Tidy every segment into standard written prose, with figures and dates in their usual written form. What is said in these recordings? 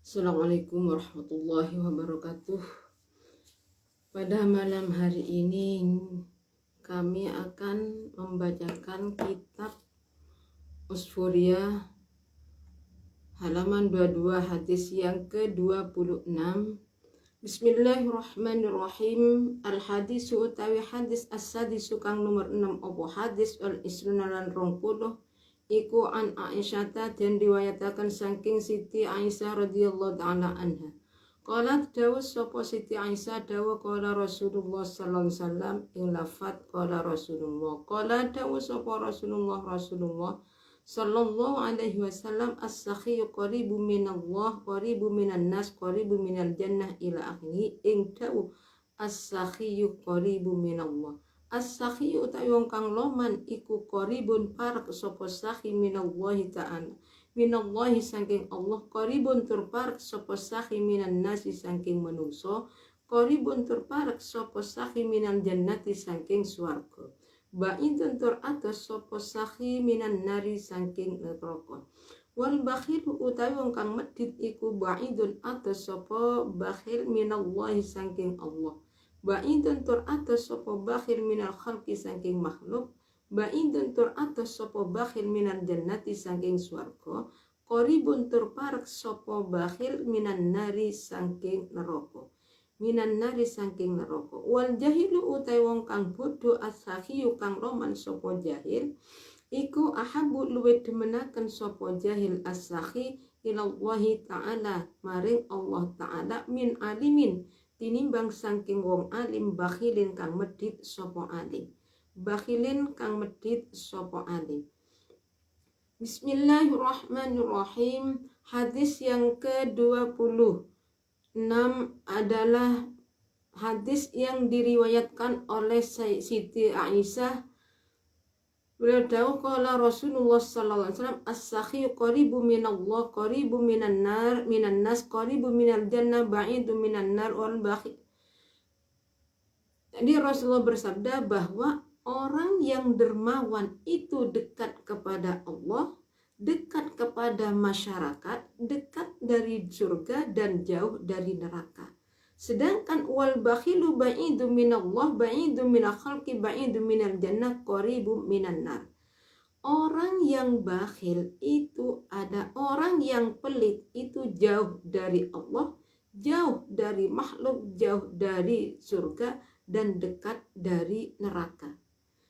Assalamualaikum warahmatullahi wabarakatuh. Pada malam hari ini kami akan membacakan kitab Usfuria halaman 22 hadis yang ke-26. Bismillahirrahmanirrahim. Al-hadisu utawi hadis as-sadisu kang nomor 6 opo hadis wal isruna lan 20 iku an Aisyata dan riwayatakan saking Siti Aisyah radhiyallahu ta'ala anha. Qalat dawu sapa Siti Aisyah dawu qala Rasulullah sallallahu alaihi wasallam ing lafat qala Rasulullah. Qala dawu sapa Rasulullah sallallahu alaihi wasallam as-sakhiyu qaribu minallah qaribu minan nas qaribu minal jannah ila akhiri ing dawu as-sakhiyu qaribu minallah. As-sakhiyu utawi wong kang loman iku qaribun parek sapa sakhi minallahi ta'ala minallahi saking Allah, qaribun tur parek sapa sakhi minan nasi saking manungsa, qaribun tur parek sapa sakhi minan jannati saking swarga, ba'idun tur atos sapa sakhi minan nari saking neraka. Wal bakhilu utawi wong kang medhit iku ba'idun atos sapa bakhil minallahi saking Allah, ba'idun tur atas sapa bakhil minal khalqi saking makhluk, ba'idun tur atas sapa bakhil minal jannati saking swarga, qaribun tur parek sapa bakhil minan nari saking neraka, minan nari saking neraka. Wal jahilu utai wong kang bodho as-sakhiyu kang loman sapa jahil iku ahabu luwih demenaken sapa jahil as-sakhi ilallahi ta'ala maring Allah ta'ala min alimin tinimbang saking wong alim bakhilin kang medhit sapa alim, bakhilin kang medhit sapa alim. Bismillahirrahmanirrahim. Hadis yang ke-26 adalah hadis yang diriwayatkan oleh Siti Aisyah. Beliau tahu qala Rasulullah sallallahu alaihi wasallam as-sakhiyu qaribu minallah qaribu minan nar minan nas qaribu minal jannah ba'idu minan nar wal bakhil. Jadi Rasulullah bersabda bahwa orang yang dermawan itu dekat kepada Allah, dekat kepada masyarakat, dekat dari surga dan jauh dari neraka. Sedangkan wal bakhilu ba'idu minallah ba'idu minal khalqi ba'idu minal jannah qaribu minan nar. Orang yang bakhil itu ada, orang yang pelit itu jauh dari Allah, jauh dari makhluk, jauh dari surga dan dekat dari neraka.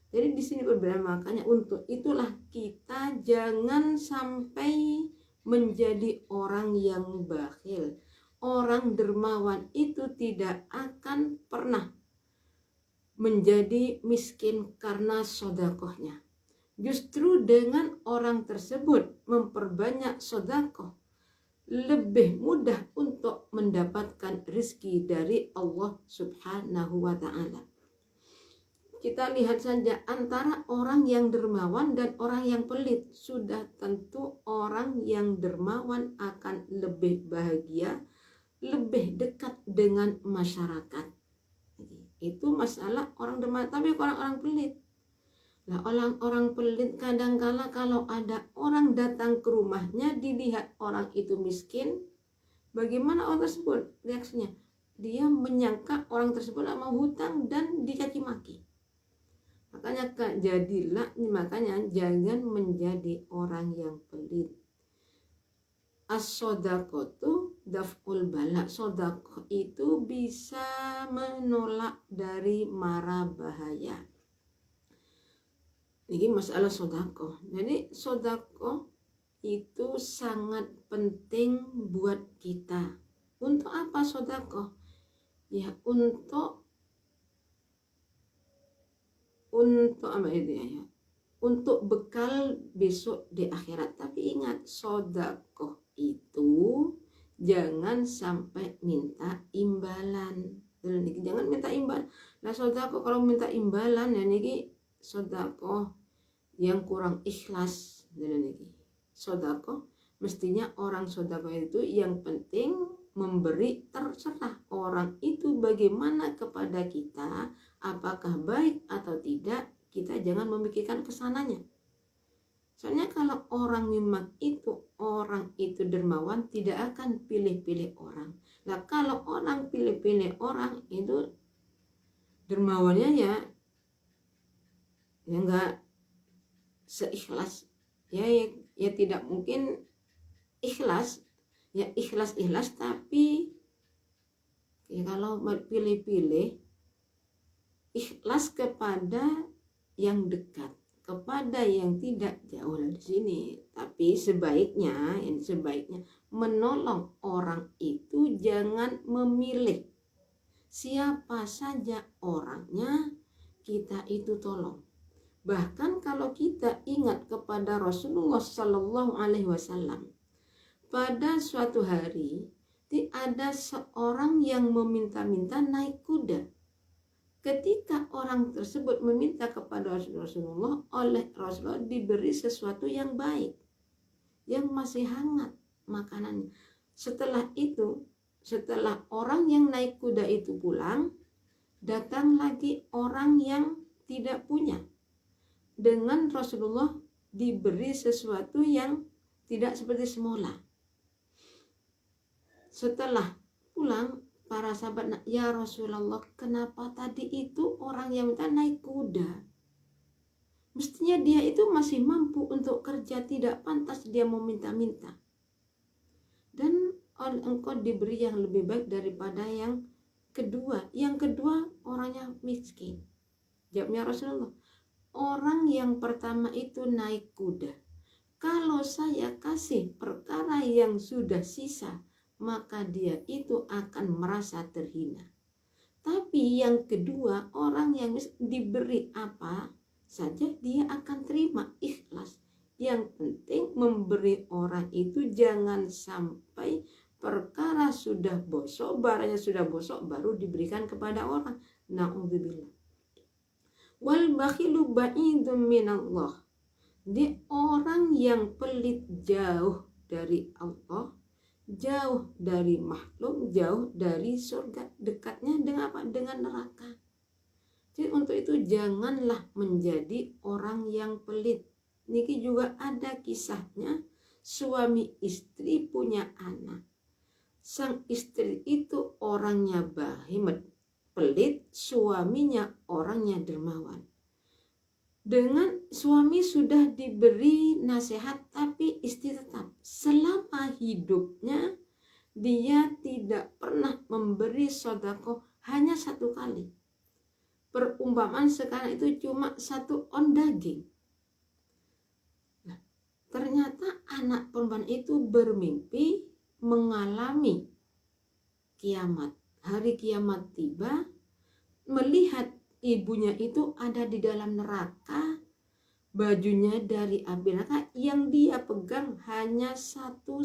Jadi di sini berbeda, makanya untuk itulah kita jangan sampai menjadi orang yang bakhil. Orang dermawan itu tidak akan pernah menjadi miskin karena sedekahnya. Justru dengan orang tersebut memperbanyak sedekah, lebih mudah untuk mendapatkan rezeki dari Allah Subhanahu wa ta'ala. Kita lihat saja antara orang yang dermawan dan orang yang pelit. Sudah tentu orang yang dermawan akan lebih bahagia, lebih dekat dengan masyarakat. Itu masalah orang dermawan. Tapi orang-orang pelit, nah orang-orang pelit kadangkala kalau ada orang datang ke rumahnya dilihat orang itu miskin, bagaimana orang tersebut reaksinya? Dia menyangka orang tersebut mau hutang dan dicaci maki. Makanya jangan menjadi orang yang pelit. As-sodaqatu daf'ul bala. Sodaqah itu bisa menolak dari mara bahaya. Ini masalah sodaqah. Jadi sodaqah itu sangat penting buat kita. Untuk apa sodaqah? Ya untuk apa itu ya? Untuk bekal besok di akhirat. Tapi ingat, sodaqah itu jangan sampai minta imbalan. Jangan minta imbalan. Nah sodaqah kalau minta imbalan ya niki sodaqah yang kurang ikhlas. Sodaqah mestinya orang sodaqah itu yang penting memberi, terserah orang itu bagaimana kepada kita, apakah baik atau tidak, kita jangan memikirkan kesananya. Soalnya kalau orang memang orang itu dermawan, tidak akan pilih-pilih orang. Nah kalau orang pilih-pilih orang itu dermawannya ya enggak seikhlas. Ya tidak mungkin ikhlas. Ya ikhlas tapi ya kalau pilih-pilih ikhlas kepada yang dekat, kepada yang tidak jauh dari sini. Tapi sebaiknya menolong orang itu jangan memilih siapa saja orangnya kita itu tolong. Bahkan kalau kita ingat kepada Rasulullah Sallallahu Alaihi Wasallam, pada suatu hari ada seorang yang meminta-minta naik kuda. Ketika orang tersebut meminta kepada Rasulullah, oleh Rasulullah diberi sesuatu yang baik, yang masih hangat makanannya. Setelah orang yang naik kuda itu pulang, datang lagi orang yang tidak punya. Dengan Rasulullah diberi sesuatu yang tidak seperti semula. Setelah pulang, para sahabat, ya Rasulullah, kenapa tadi itu orang yang minta naik kuda? Mestinya dia itu masih mampu untuk kerja, tidak pantas dia mau minta-minta. Dan engkau diberi yang lebih baik daripada yang kedua. Yang kedua orangnya miskin. Jawabnya Rasulullah, orang yang pertama itu naik kuda. Kalau saya kasih perkara yang sudah sisa, maka dia itu akan merasa terhina. Tapi yang kedua, orang yang diberi apa saja dia akan terima, ikhlas. Yang penting memberi orang itu jangan sampai perkara sudah bosok, barangnya sudah bosok baru diberikan kepada orang. Na'udzubillah. Wal bakhilu ba'idun minallah. Dia orang yang pelit jauh dari Allah, jauh dari makhluk, jauh dari surga, dekatnya dengan apa? Dengan neraka. Jadi untuk itu janganlah menjadi orang yang pelit. Niki juga ada kisahnya, suami istri punya anak. Sang istri itu orangnya bahimet, pelit, suaminya orangnya dermawan. Dengan suami sudah diberi nasihat, tapi istri tetap selama hidupnya dia tidak pernah memberi sedekah hanya satu kali. Perumpamaan sekarang itu cuma 1 on daging. Nah, ternyata anak perempuan itu bermimpi mengalami kiamat. Hari kiamat tiba, melihat ibunya itu ada di dalam neraka, bajunya dari api neraka, yang dia pegang hanya sapu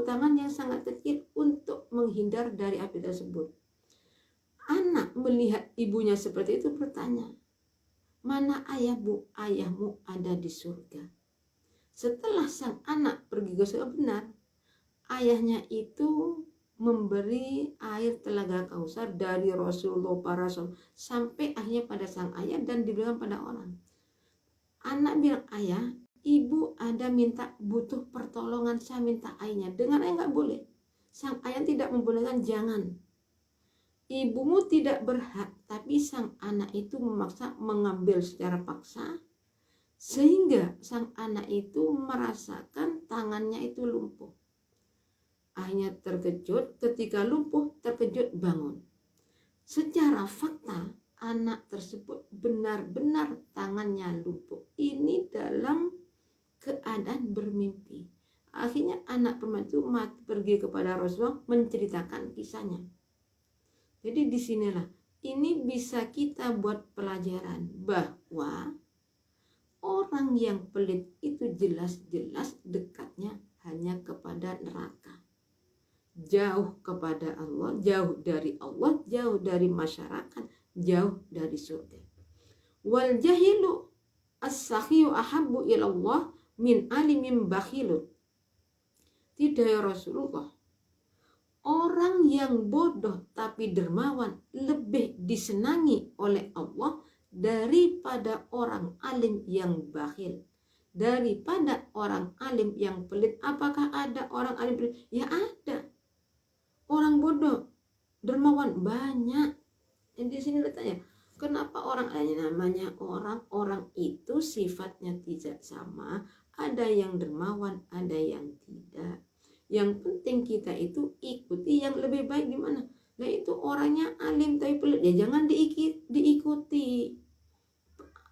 tangan yang sangat kecil untuk menghindar dari api tersebut. Anak melihat ibunya seperti itu bertanya, mana ayahmu? Ayahmu ada di surga. Setelah sang anak pergi ke surga, benar ayahnya itu memberi air telaga Kausar dari Rasulullah para Rasul sampai akhirnya pada sang ayah dan diberikan pada orang. Anak bilang, ayah, ibu ada minta butuh pertolongan, saya minta airnya. Dengan ayah nggak boleh. Sang ayah tidak membolehkan, jangan. Ibumu tidak berhak, tapi sang anak itu memaksa mengambil secara paksa, sehingga sang anak itu merasakan tangannya itu lumpuh. Akhirnya terkejut, ketika lumpuh terkejut bangun. Secara fakta anak tersebut benar-benar tangannya lumpuh. Ini dalam keadaan bermimpi. Akhirnya anak perempuan itu pergi kepada Rasulullah menceritakan kisahnya. Jadi disinilah ini bisa kita buat pelajaran bahwa orang yang pelit itu jelas-jelas dekatnya hanya kepada neraka. Jauh kepada Allah, jauh dari Allah, jauh dari masyarakat, jauh dari surga. Wal jahilu as-sakhiyu ahabbu ilallah min alimin bakhilun. Tidak ya Rasulullah, orang yang bodoh tapi dermawan lebih disenangi oleh Allah daripada orang alim yang bakhil, daripada orang alim yang pelit. Apakah ada orang alim pelit? Ya ada. Orang bodoh dermawan banyak. Di sini letaknya, kenapa orang namanya orang itu sifatnya tidak sama, ada yang dermawan, ada yang tidak. Yang penting kita itu ikuti yang lebih baik gimana. Nah itu orangnya alim tapi pelit, ya jangan diikuti.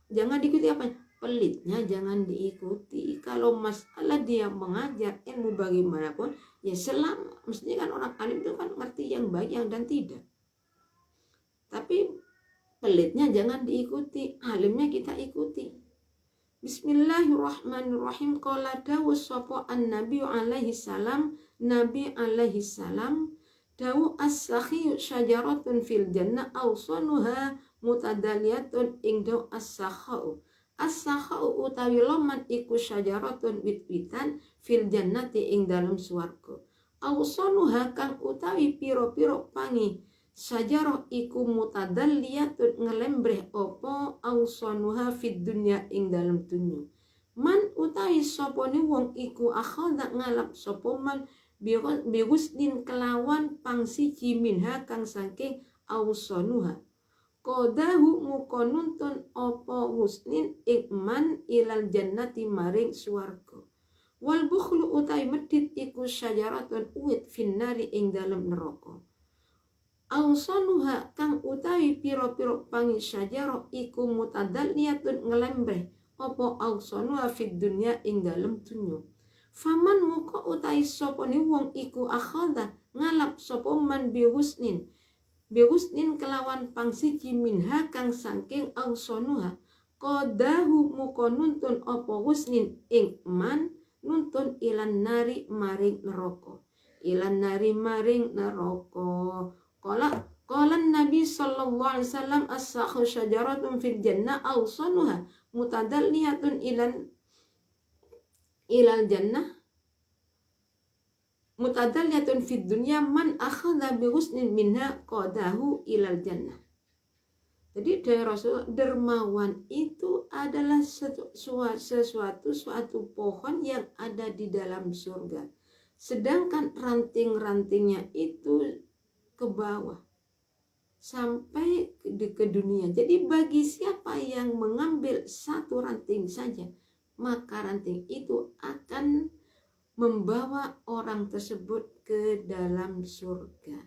Jangan diikuti apa? Pelitnya jangan diikuti. Kalau masalah dia mengajar ilmu bagaimanapun, ya selama, mestinya kan orang alim itu kan ngerti yang baik yang dan tidak. Tapi pelitnya jangan diikuti, alimnya kita ikuti. Bismillahirrahmanirrahim. Qala dawu sapa an-nabi alaihi salam, nabi alaihi salam, dawu as-sakhi syajaratun fil jannah awsanuha mutadaliyatun ing dawu as-sakhau. As-sakhau utawi loman iku syajaratun wit-witan fil jannati ing dalam swarga. Awsanuha kang utawi piro-piro pangi sajarah iku mutadalliyatun ngelembreh opo awsanuha fid dunya ing dalam dunya. Man utawi sopone wong iku akhadha ngalap sopo man biwusnin kelawan pangsiji minha kang saking awsanuha. Kodahu mukonuntun opo husnin ikman ilal jannati maring swarga. Wal bukhlu utawi medit iku syajaratun uwit finnari ing dalam neraka. Awsanuha kang utawi piro-piro pangi syajarah iku mutadalliyatun ngelembreh opo awsanuha fid dunya ing dalam dunya. Faman muka utawi sopone wong iku akhadha ngalap sopo man biwusnin kelawan pangsiji minha kang saking awsanuha. Kodahu muka nuntun opo husnin ing man nuntun ilan nari maring neraka. Ilan nari maring neraka. Qala Nabi sallallahu alaihi wasallam as-sakhu syajaratun fil jannah awsanuha mutadalliyatun ilal jannah mutadalliyatun fid dunya man akhadha bi husnin minha qadahu ilal jannah. Jadi dari Rasul, dermawan itu adalah suatu pohon yang ada di dalam surga. Sedangkan ranting-rantingnya itu ke bawah sampai ke dunia. Jadi bagi siapa yang mengambil satu ranting saja, maka ranting itu akan membawa orang tersebut ke dalam surga.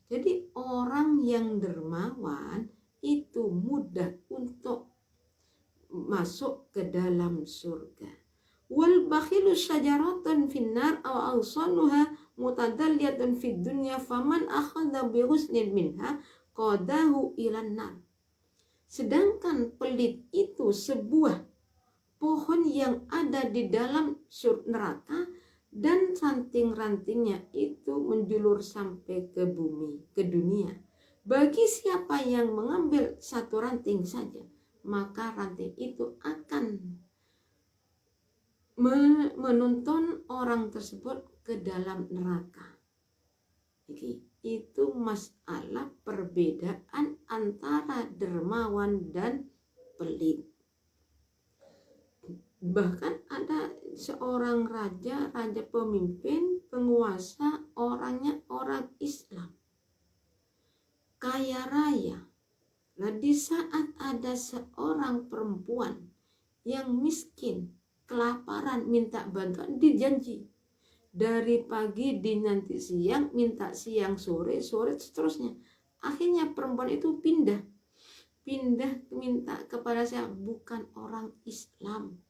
Jadi orang yang dermawan itu mudah untuk masuk ke dalam surga. Wal bakhilu syajaratan finnar aw awsanuha mutadalliyatun fid dunya faman akhadha bi husnin minha qadahu ilan nar. Sedangkan pelit itu sebuah pohon yang ada di dalam neraka dan ranting-rantingnya itu menjulur sampai ke bumi, ke dunia. Bagi siapa yang mengambil satu ranting saja, maka ranting itu akan menuntun orang tersebut ke dalam neraka. Jadi, itu masalah perbedaan antara dermawan dan pelit. Bahkan ada seorang raja pemimpin, penguasa, orangnya orang Islam, kaya raya. Nah, di saat ada seorang perempuan yang miskin, kelaparan, minta bantuan, dijanji dari pagi di nanti siang, minta siang sore seterusnya. Akhirnya perempuan itu pindah minta kepada saya, bukan orang Islam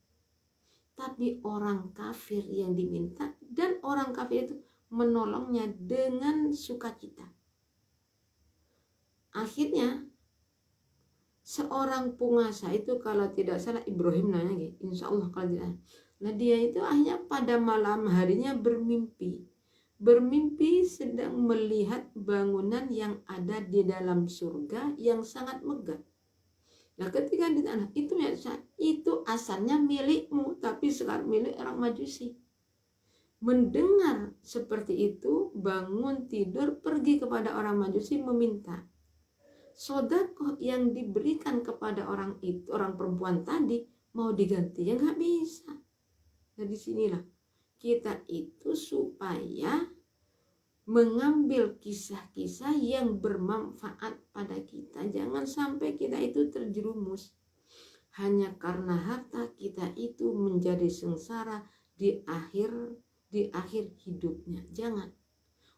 tapi orang kafir yang diminta, dan orang kafir itu menolongnya dengan sukacita. Akhirnya seorang penguasa itu, kalau tidak salah Ibrahim namanya, insya Allah kalau tidak. Nah, dia itu akhirnya pada malam harinya bermimpi sedang melihat bangunan yang ada di dalam surga yang sangat megah. Nah, ketika di tanah itu asalnya milikmu, tapi sekarang milik orang Majusi. Mendengar seperti itu, bangun tidur, pergi kepada orang Majusi meminta. Sedekah yang diberikan kepada orang itu, orang perempuan tadi, mau diganti ya nggak bisa. Nah disinilah kita itu supaya mengambil kisah-kisah yang bermanfaat pada kita. Jangan sampai kita itu terjerumus hanya karena harta kita itu menjadi sengsara di akhir hidupnya. Jangan.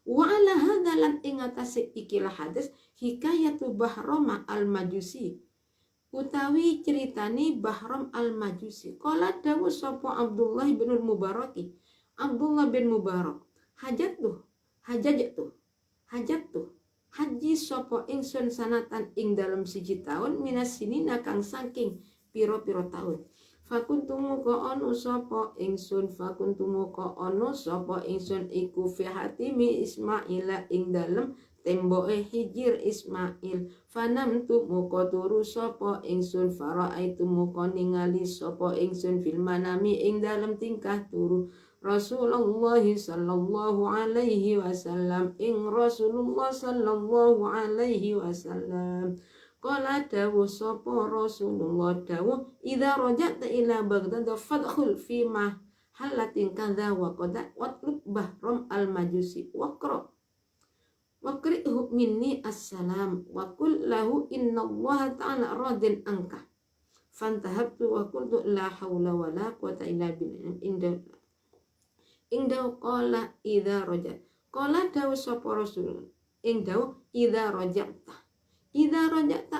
Wa ala hadalan ingatasi ikilah hadis hikayatu Bahram al-Majusi utawi ceritani Bahram al-Majusi. Qala dawu sapa Abdullah bin Mubarak. Abdullah bin Mubarak, hajat tuh haji sapa ingsun sanatan ing dalam siji taun minas sinina kang saking piro-piro taun. Fakuntumu ka ono sapa ingsun iku fi hatimi Ismaila ing dalem temboke hijir Ismail. Fanamtu muka turu sapa ingsun faraaitu muka ningali sapa ingsun fil manami ing dalem tingkah turu Rasulullah sallallahu alaihi wasallam ing Rasulullah sallallahu alaihi wasallam. Qala dawu sapa Rasulullah dawu idza raja'ta ila Baghdad fadkhul fi mahallatin kadza wa qad watlub Bahram al-Majusi waqri'hu minni assalam wa qul lahu innallaha ta'ala radin anka. Fantahabtu wa qultu la haula wa la quwata illa billah inda qala idza raja'ta. Qala dawu sapa Rasul ing dawu idza raja'ta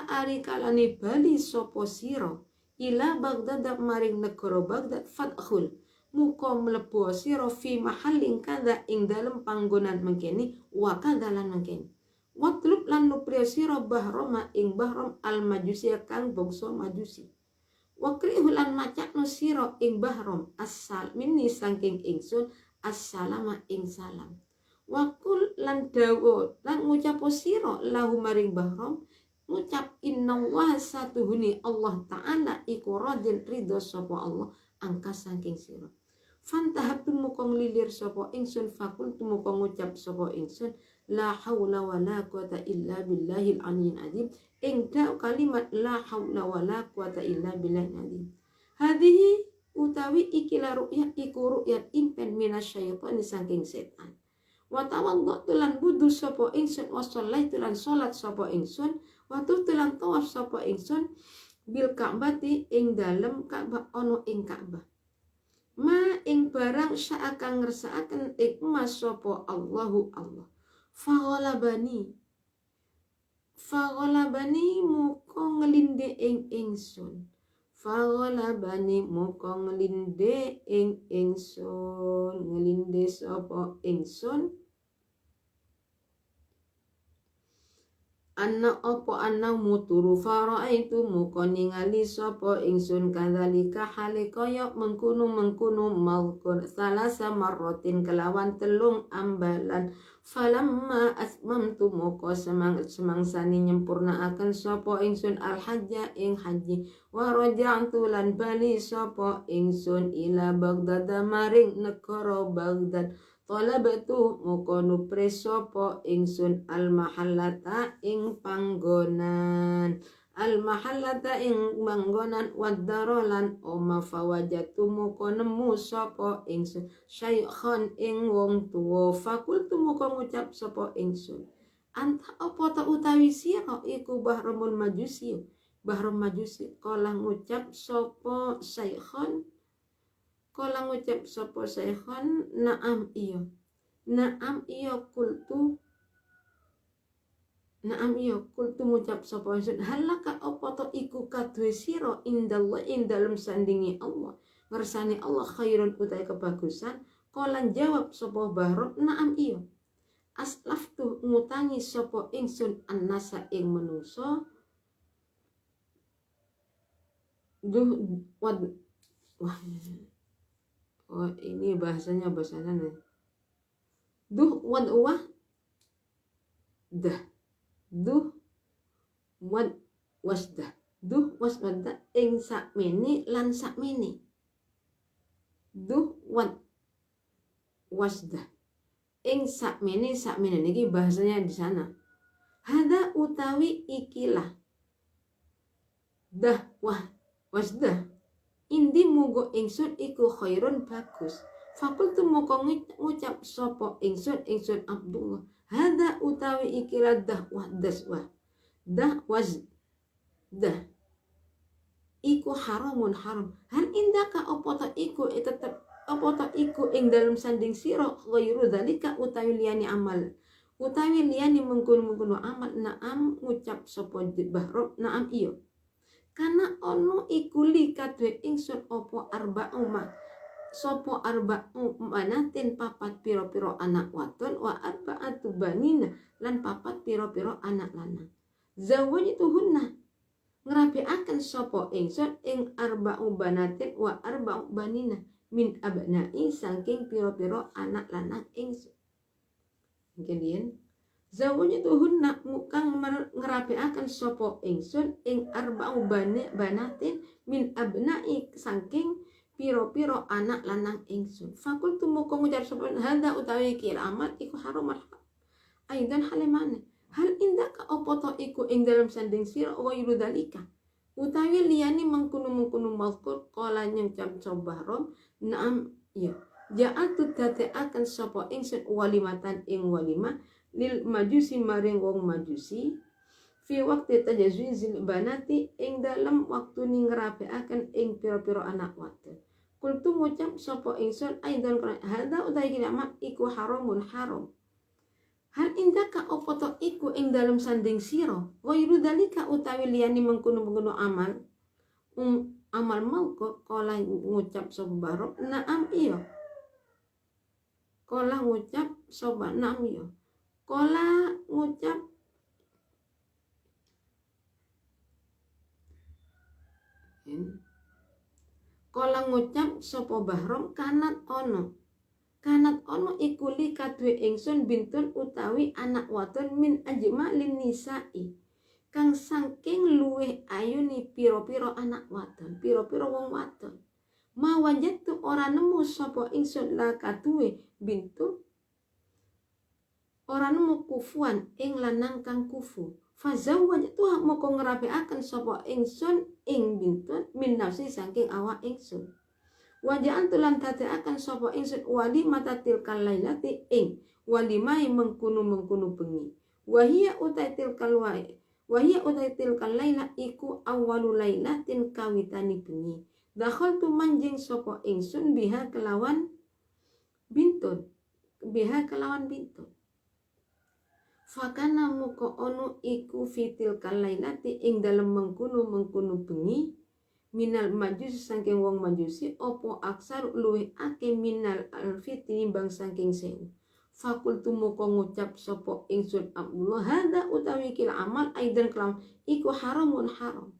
ari kalane bali sapa sira ila Baghdad maring negara Baghdad fadkhul muka mlebu sira fi mahallin kadza ing dalem panggonan mengkene wa kadzalan mengkene watlub lan nupriya sira Bahram ing Bahram al-Majusi kang bangsa Majusi wakrihu lan macakno sira ing Bahram asal minni saking ingsun assalama ing salam wakul lan dawa lan ngucap sira lahu maring Bahram ngucap innallaha satuhuni Allah ta'ala iku radin ridho sapa Allah angka saking sira. Fantahabtu muka ngelilir sapa ingsun fakultu muka ngucap sapa ingsun la haula wa la quwata illa billahil aliyyil azim ing kalimat la haula wa la quwata illa billahil azim. Hadhihi utawi ikilah ru'yah iku ru'yat impen minasyaitan saking setan. Wa tawaddu lan wudu sapa ingsun wa shallaitu lan salat sapa ingsun wa tuftu lan tawaf sapa ingsun bil Ka'bati ing dalem Ka'bah ana ing Ka'bah ma ing barang saakang ngersakaken ing mas sapa Allahu Allah faghalabani muka ngelinde ing ingsun ngelinde sapa ingsun anna muturu faraitu muka ningali sapa ingsun kadzalika hale kaya mengkono malkun salasa marratin kelawan telung ambalan falamma asmamtu muka semangsani nyempurnaaken sapa ingsun al-hajja ing haji wa raja'tu lan bali sapa ingsun ila Baghdad maring negara Baghdad talabatu muka nupre sapa ingsun al-mahallata ing panggonan wadarolan oma fawajatu muka nemu sapa ingsun syaikhan ing wong tuwa fakultu muka ngucap sapa ingsun anta apa ta utawi sira iku Bahram Majusi kala ngucap sapa syaikhan na'am kultu ngucap sapa ingsun halaka apa to iku kadue sira indallah ing dalem sandingi Allah ngersani Allah khairun utai kebagusan kolan jawab sapa Bahram na'am iya aslaftu ngutangi sapa ingsun annasa ing menungso ini bahasanya bahasa sana. Wasda ing sakmene lan sakmene. Wasda ing sakmene niki bahasanya di sana. Hada utawi ikilah dah wasdah indi mugo ingsun iku khairun bagus. Fakultu moko ngucap sopo ingsun Abdullah. Hada utawi ikilah dah iku haramun haram. Hal indaka opoto iku tetep opoto iku ing dalam sanding siro ghairu dalika utawi liyani amal. Utawi liyani mengkono amal naam ngucap sopo Bahrom naam iyo. Karena ono iku li kadwe ingsun opo arba'u banatin papat piro-piro anak waton wa arba'atu banina lan papat piro-piro anak lanang. Zawajtuhunna ngerapiaken sopo ingsun ing arba'u banatin wa arba'u banina min abna'i saking piro-piro anak lanang ingsun. Kemudian zawajtuhunna mukang ngerapiaken sopo ingsun ing arba'u banatin min abna'i saking piro-piro anak lanang ingsun. Fakultu muka ngujar sopo hada utawi kiramat iku haram aidan halimane. Hal indaka opoto iku ing dalam sanding sira ghairu dalika utawi liyani mengkunu mazkur qala nyucap Bahrom naam iya. Ja'atu akan sopo ingsun walimatan ing walimah lil majusi maring wong majusi fi waktu tajazwizil banati ing dalam waktu ning ngerapiaken ing piro-piro anak wadon. Kultu ngucap sopo ingsun aidan hada utawi kiamat iku haramun haram. Hal indaka opoto iku ing dalam sanding siro ghairu dalika utawi liyani mengkono amal amal mauko kala ngucap sopo Bahrom naam iyo. Kala ngucap sopo naam iyo. Kala ngucap sopo Bahrom kanat ono iku li kadwe ingsun bintun utawi anak wadon min ajma'lin nisa'i kang saking luweh ayuni piro-piro anak wadon piro-piro wong wadon mawajatu ora nemu sopo ingsun la kadwe bintun ora nemu kufuan ing lanang kang kufu. Fazawwajtu moko ngerapiaken sapa ingsun ing bintun min nafsi saking awak ingsun. Waja'an tulan tateaken sapa ingsun walimata tilkal lailati ing walimai mengkunu bengi. Wahia utai tilkal laila iku awwalu lailatin kawitani bengi. Dakhaltu manjing sapa ingsun biha kelawan bintun. Fakana muko ono iku fitil kalailati ing dalem mengkunu bengi minal majusi saking wong majusi opo aksar luwih ake minal alfitini bang saking sewu. Fakultu muko ngucap sopo ingsun Abdullah hada utawi kil amal aidan kelam iku haramun haram.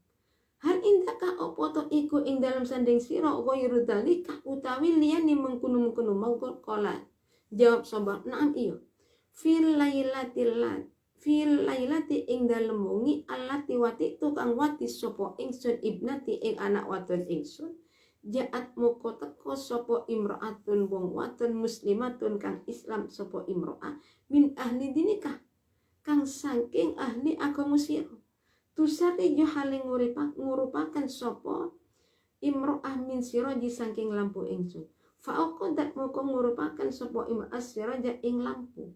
Hal indaka opo to iku ing dalem sanding sira ghairu dalika utawi liyane mengkunu mawqul qala jawab sobat naam iyo. Fil lailati ing dalem wengi allati wati tukang wati sapa ingsun ibnati ing anak wadon ingsun jaat moko teko sapa imraatun wong wadon muslimatun kang Islam sapa imro'ah min ahli dinikah kang saking ahli agama sira tusari jo hale ngurupaken sapa imro'ah min siraji saking lampu ingsun fa aqadat moko ngurupaken sapa imro'ah siraja ing lampu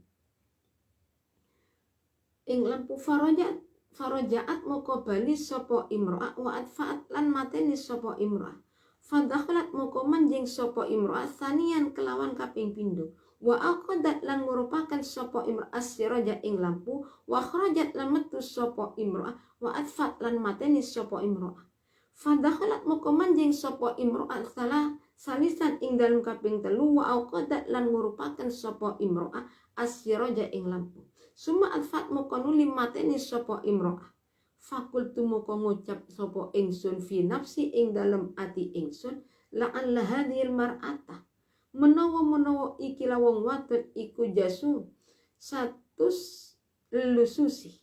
farajaat moko bali sapa imro'ah wa atfa'at lan mateni sapa imro'ah fadakhalat moko manjing sapa imro'ah sanian kelawan kaping pindho wa aqadat lan ngurupaken sapa imro'ah siraja ing lampu wa kharajat lan metu sapa imro'ah wa atfa'at lan mateni sapa imro'ah fadakhalat moko manjing sapa imro'ah salisan ing dalem kaping telu wa aqadat lan ngurupaken sapa imro'ah asiraja ing lampu summa alfat moko nuli mateni sapa imro'ah fakultu moko ngucap sapa ingsun fi nafsi ing dalem ati ingsun la'an lahadhil mar'ata menawa iki wong wadon iku jasu satus lususi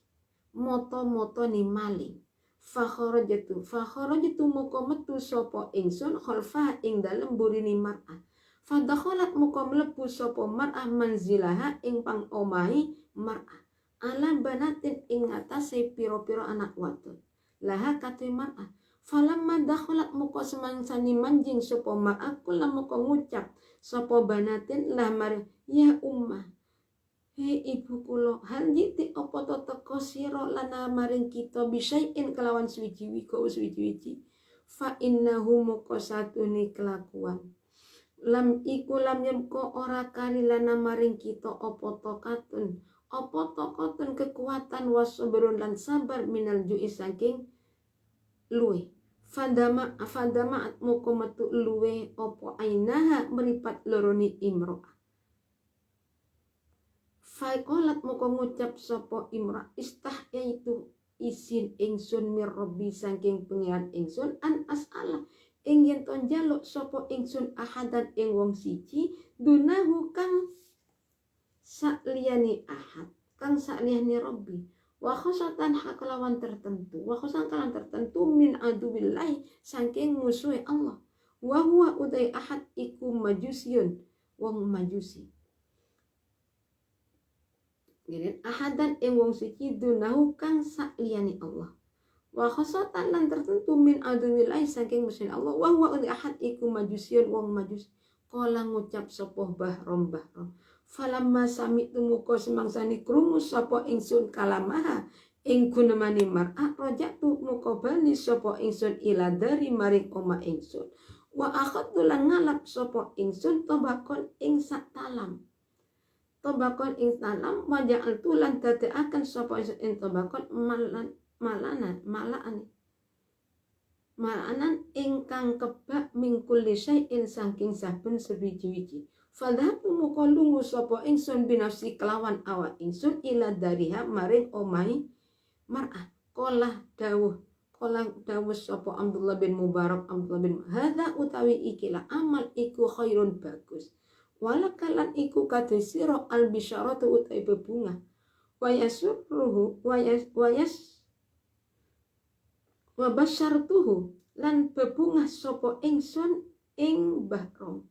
moto-moto ni maling fakharajatu moko metu sapa ingsun khalfa ing dalem burini mar'ah fadakhalat moko mlebu sapa mar'ah manzilaha ing pang omahi mar'ah ala banatin ing atase piro-piro anak wadon laha katui mar'ah falamma dakhalat muka semangsani manjing sapa ma'akul muka ngucap sapa banatin lah mari ya ummah he ibu kula hal jiti apa to teko sira lana maring kita bisain kelawan suwi-wiji fa innahu muka satune kelakuan lam iku lam yemko ora kari lana maring kita apa to katun kekuatan wasabrun lan sabar minal ju'i saking luwe fadama muka metu luwe apa ainaha meripat loroni imro faqalat muka ngucap sapa imra yaitu isin ingsun mir rabbi saking pengiran ingsun an as'ala ing yen to njaluk sapa ingsun ahadan ing wong siji dunahu kang sakliyane ahad kang sakliyane rabbi wa khosatan kelawan tertentu min adubillahi saking musuhe Allah wa huwa utai ahad iku majusiyun wong majusi Girin ahadan ing wong siji dunahu kang sakliyane Allah wa khosatan lan tertentu min adubillahi saking musuhe Allah wa huwa utai ahad iku majusiyun wong majus kala ngucap sapa bahrom falamma sami'tu muka semangsani krungu sapa ingsun kalamaha ing gunemane mar'ah rajatu muka bali sapa ingsun ila dari maring oma ingsun wa akhadtu lan ngalap sapa ingsun tobakon ing talam waja'al tulan dadekaken sapa ingsun ing tobakon malanan ingkang kebak mingkul syai'in saking saben sewiji-wiji fadhabu muka lungu sapa ingsun binafsi kelawan awak ingsun ila dariha maring omai mar'ah kola dawuh sapa Abdullah bin Mubarak hadza utawi ikilah amal iku khairun bagus walakalan iku kadhe sira al bisyaratu utawi bebungah wayasurruhu wabasyartuhu lan bebungah sapa ingsun ing bahrom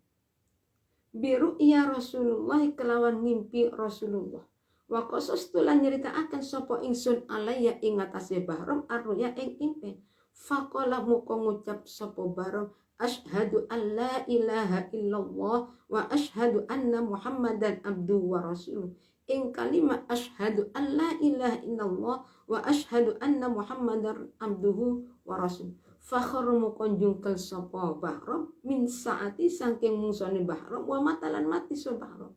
biru iya Rasulullah kelawan ngimpi Rasulullah wa qasas tulan nyeritaaken sapa ingsun alaya ing atase bahrom arruya ing impen faqala muka ngucap sapa bahrom asyhadu an la ilaha illallah wa asyhadu anna muhammadan abduhu wa rasuluh ing kalimat asyhadu an la ilaha illallah wa asyhadu anna muhammadan abduhu wa rasuluh fakharumu konjungkel sapa bahram min saati saking mungsane bahram wa matalan mati sapa bahram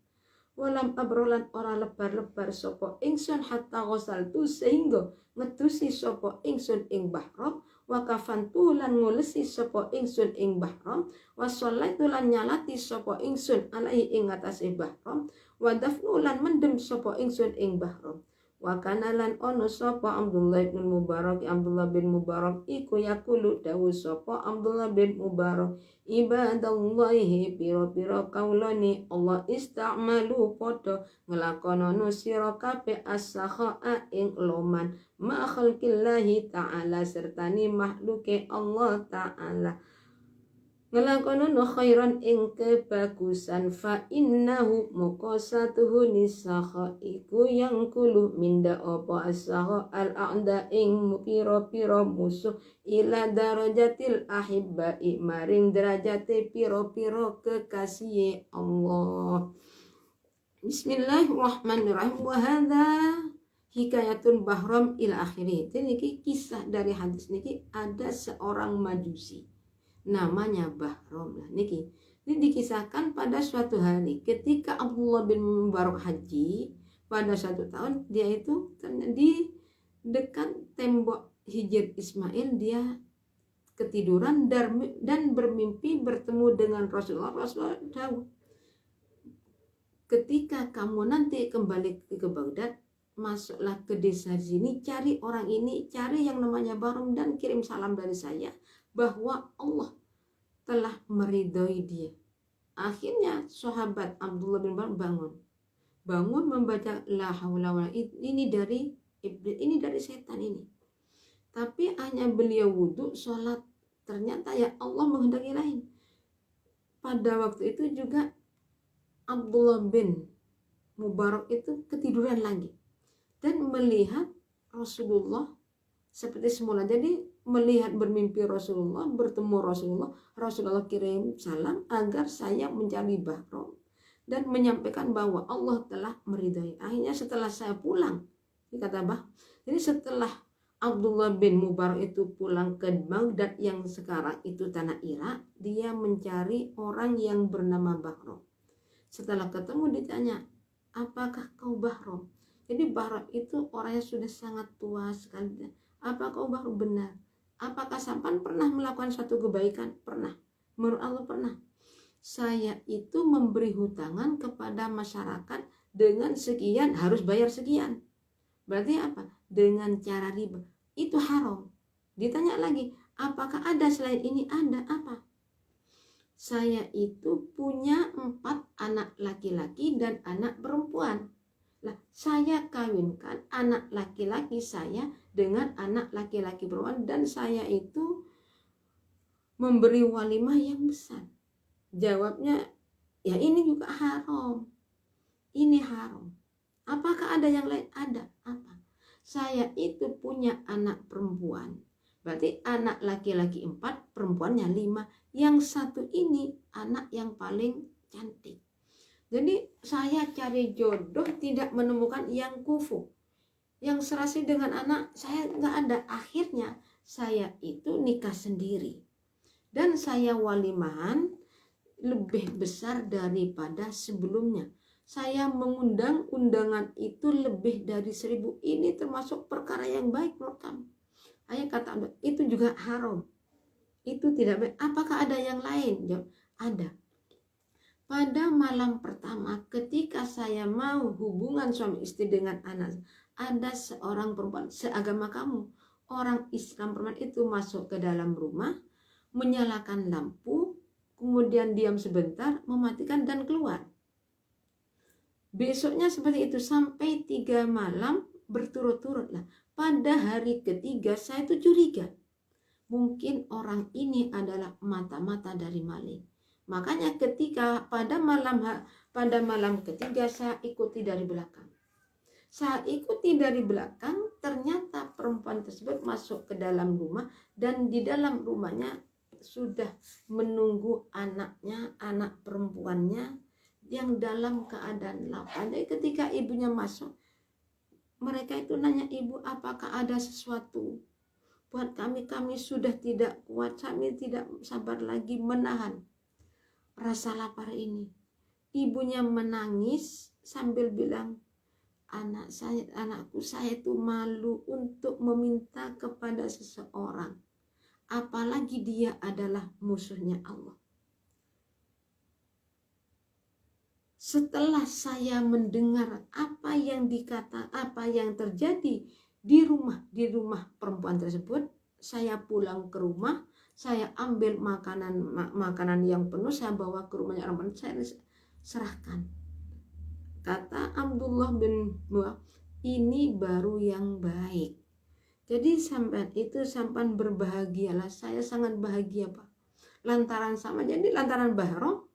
walam abrolan ora lebar-lebar sapa ingsun hatta ghasaltu sehingga ngetusi sapa ingsun ing bahram wa kafantu lan ngulesi sapa ingsun ing bahram wa shallaitu lan nyalati sapa ingsun alaihi ing atase bahram wa dafnu lan mendem sapa ingsun ing bahram wa kana lan ono sapa Abdullah bin Mubarak iku yakulu dawuh sapa Abdullah bin Mubarak ibadallahi pira-pira kaulane Allah istamalu padha nglakonana sira kabeh as-sakha'a ing loman ma khalqillahi ta'ala sertani makhluke Allah ta'ala ngelakonono khairan ing kebagusan fa innahu muqasatuhu nisakha iku yang kulu minda apa asakha al-a'da ing pira-pira musuh ila darajatil ahibbai maring derajate pira-pira kekasih Allah. Bismillahirrahmanirrahim wa hadza hikayatun bahram ila akhirih. Jadi kisah dari hadis niki ada seorang majusi namanya Bahrom lah niki. Ini dikisahkan pada suatu hari ketika Abdullah bin Mubarak haji pada satu tahun dia itu di dekat tembok Hijr Ismail dia ketiduran dan bermimpi bertemu dengan Rasulullah. Rasulullah tahu ketika kamu nanti kembali ke Baghdad masuklah ke desa sini cari orang ini cari yang namanya Bahrom dan kirim salam dari saya bahwa Allah telah meridhoi dia. Akhirnya sahabat Abdullah bin Mubarak bangun membaca la haula wala ini dari iblis, ini dari setan ini. Tapi hanya beliau wudhu sholat, ternyata ya Allah menghendaki lain. Pada waktu itu juga Abdullah bin Mubarak itu ketiduran lagi. dan melihat Rasulullah seperti semula. Jadi melihat bermimpi Rasulullah, bertemu Rasulullah kirim salam agar saya mencari Bahram dan menyampaikan bahwa Allah telah meridai. Akhirnya setelah saya pulang, kata Bah, jadi setelah Abdullah bin Mubarak itu pulang ke Baghdad yang sekarang itu tanah Irak, dia mencari orang yang bernama Bahram. Setelah ketemu ditanya, apakah kau Bahram? Jadi Bahram itu orangnya sudah sangat tua sekali. Apakah kau Bahram? Benar. Apakah sampan pernah melakukan suatu kebaikan? Pernah. Menurut Allah pernah. Saya itu memberi hutangan kepada masyarakat dengan sekian, harus bayar sekian. Berarti apa? Dengan cara riba. Itu haram. Ditanya lagi, apakah ada selain ini? Ada. Apa? Saya itu punya 4 anak laki-laki dan anak perempuan. Lah, saya kawinkan anak laki-laki saya dengan anak laki-laki perempuan dan saya itu memberi walimah yang besar. Jawabnya, ya ini juga haram. Ini haram. Apakah ada yang lain? Ada. Apa? Saya itu punya anak perempuan. Berarti anak laki-laki 4, perempuannya 5. Yang satu ini anak yang paling cantik. Jadi saya cari jodoh tidak menemukan yang kufu. Yang serasi dengan anak saya nggak ada. Akhirnya saya itu nikah sendiri. Dan saya walimahan lebih besar daripada sebelumnya. Saya mengundang undangan itu lebih dari 1000. Ini termasuk perkara yang baik menurut kami. Ayah kata, itu juga haram. Itu tidak baik. Apakah ada yang lain? Jawab, ada. Pada malam pertama ketika saya mau hubungan suami istri dengan anak, ada seorang perempuan seagama kamu, orang Islam perempuan itu masuk ke dalam rumah, menyalakan lampu, kemudian diam sebentar, mematikan dan keluar. Besoknya seperti itu sampai 3 malam berturut-turut lah. Pada hari ketiga saya itu curiga. Mungkin orang ini adalah mata-mata dari maling. Makanya ketika pada malam ketiga saya ikuti dari belakang. Saya ikuti dari belakang, ternyata perempuan tersebut masuk ke dalam rumah dan di dalam rumahnya sudah menunggu anaknya, anak perempuannya yang dalam keadaan lapar. Jadi ketika ibunya masuk, mereka itu nanya, ibu apakah ada sesuatu buat kami? Kami sudah tidak kuat, kami tidak sabar lagi menahan rasa lapar ini. Ibunya menangis sambil bilang, anakku saya itu malu untuk meminta kepada seseorang, apalagi dia adalah musuhnya Allah. Setelah saya mendengar apa yang terjadi di rumah perempuan tersebut, saya pulang ke rumah, saya ambil makanan yang penuh, saya bawa ke rumahnya orang, saya serahkan. Kata Abdullah bin Mubarak, ini baru yang baik. Jadi sampan berbahagialah, saya sangat bahagia Pak. Lantaran Bahram,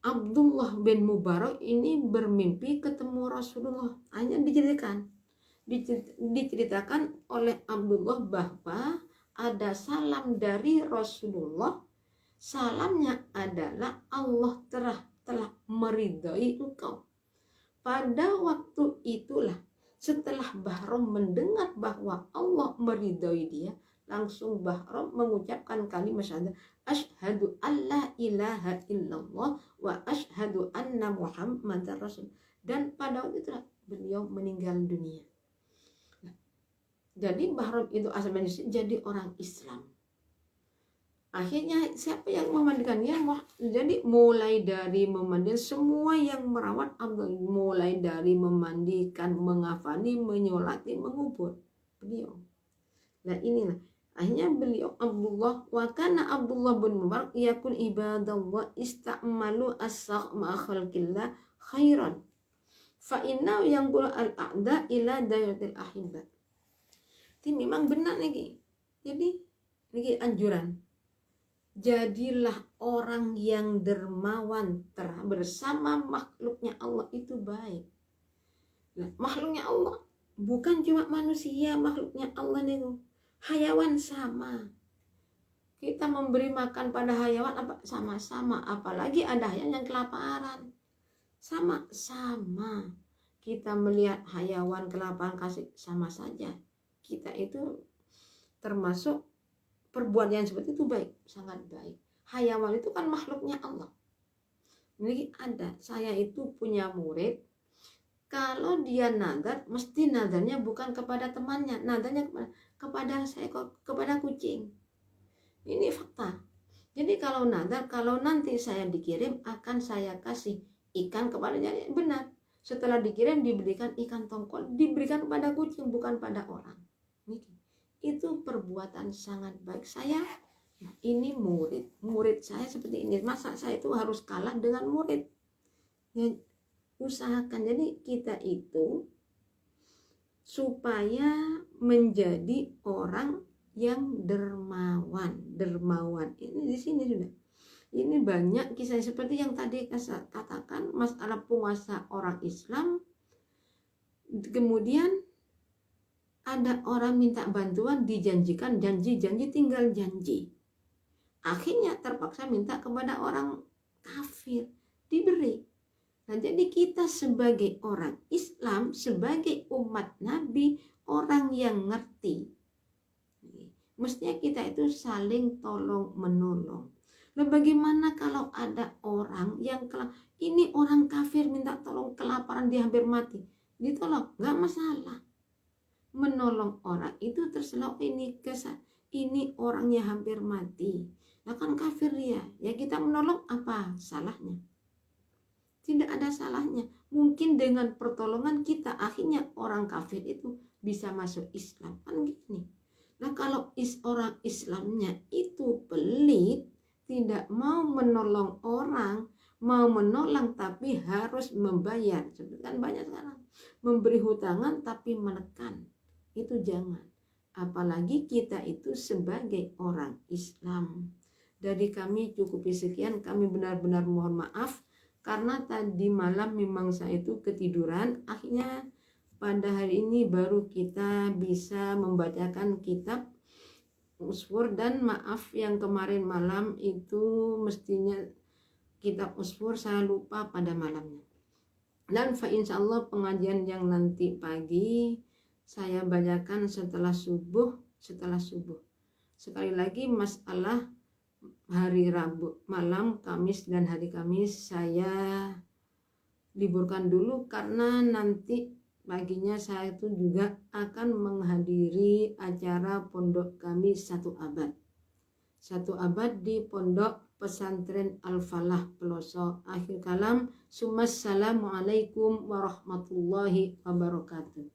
Abdullah bin Mubarak ini bermimpi ketemu Rasulullah. Hanya diceritakan oleh Abdullah bahwa ada salam dari Rasulullah. Salamnya adalah Allah telah meridai engkau. Pada waktu itulah setelah Bahram mendengar bahwa Allah meridai dia, langsung Bahram mengucapkan kalimat syahadat, asyhadu alla ilaha illallah wa asyhadu anna muhammadar rasul. Dan pada waktu itu beliau meninggal dunia. Jadi Bahram itu asalnya jadi orang Islam. Akhirnya siapa yang memandikannya? Jadi mulai dari memandikan, semua yang merawat Abdullah, mulai dari memandikan, mengafani, menyolati, mengubur beliau. Nah inilah akhirnya beliau Abdullah wa kana Abdullah bin Mubarak yakun ibadallah ista'malu as-saq ma khalqillah khairan fa inna yanqul al-a'da ila dayatil ahibbat. Ini memang benar nih. Jadi ini anjuran. Jadilah orang yang dermawan bersama makhluknya Allah, itu baik. Makhluknya Allah, bukan cuma manusia, makhluknya Allah nih, hayawan sama. Kita memberi makan pada hayawan apa sama-sama, apalagi ada hayawan yang kelaparan. Sama-sama. Kita melihat hayawan kelaparan kasih sama saja. Kita itu termasuk perbuatan yang seperti itu baik, sangat baik. Hayawan itu kan makhluknya Allah. Jadi saya itu punya murid, kalau dia nadar, mesti nadarnya bukan kepada temannya, nadarnya kepada kucing. Ini fakta. Jadi kalau nadar, kalau nanti saya dikirim akan saya kasih ikan kepadanya, benar. Setelah dikirim diberikan ikan tongkol, diberikan kepada kucing, bukan pada orang. Itu perbuatan sangat baik. Saya ini murid saya seperti ini, masa saya itu harus kalah dengan murid? Ya, usahakan. Jadi kita itu supaya menjadi orang yang dermawan. Ini di sini sudah. Ini banyak kisah seperti yang tadi saya katakan, masalah penguasa orang Islam. Kemudian ada orang minta bantuan, dijanjikan janji tinggal janji. Akhirnya terpaksa minta kepada orang kafir, diberi. Nah, jadi kita sebagai orang Islam, sebagai umat Nabi, orang yang ngerti, mestinya kita itu saling tolong menolong. Nah, bagaimana kalau ada orang yang ini orang kafir minta tolong, kelaparan, dia hampir mati, ditolong, nggak masalah. Menolong orang itu terserah, ini orangnya hampir mati. Nah kan kafir dia, ya kita menolong, apa salahnya? Tidak ada salahnya. Mungkin dengan pertolongan kita akhirnya orang kafir itu bisa masuk Islam, kan gini. Nah kalau orang Islamnya itu pelit, tidak mau menolong orang, mau menolong tapi harus membayar. Seperti kan banyak sekarang memberi hutangan tapi menekan, itu jangan. Apalagi kita itu sebagai orang Islam. Dari kami cukup sekian, kami benar-benar mohon maaf karena tadi malam memang saya itu ketiduran. Akhirnya pada hari ini baru kita bisa membacakan kitab Usfur, dan maaf yang kemarin malam itu mestinya kitab Usfur saya lupa pada malamnya. Dan insyaallah pengajian yang nanti pagi saya bacakan setelah subuh. Sekali lagi masalah hari Rabu malam, Kamis dan hari Kamis saya liburkan dulu karena nanti paginya saya itu juga akan menghadiri acara pondok kami 1 abad di pondok pesantren Al-Falah Peloso. Akhir kalam, assalamualaikum warahmatullahi wabarakatuh.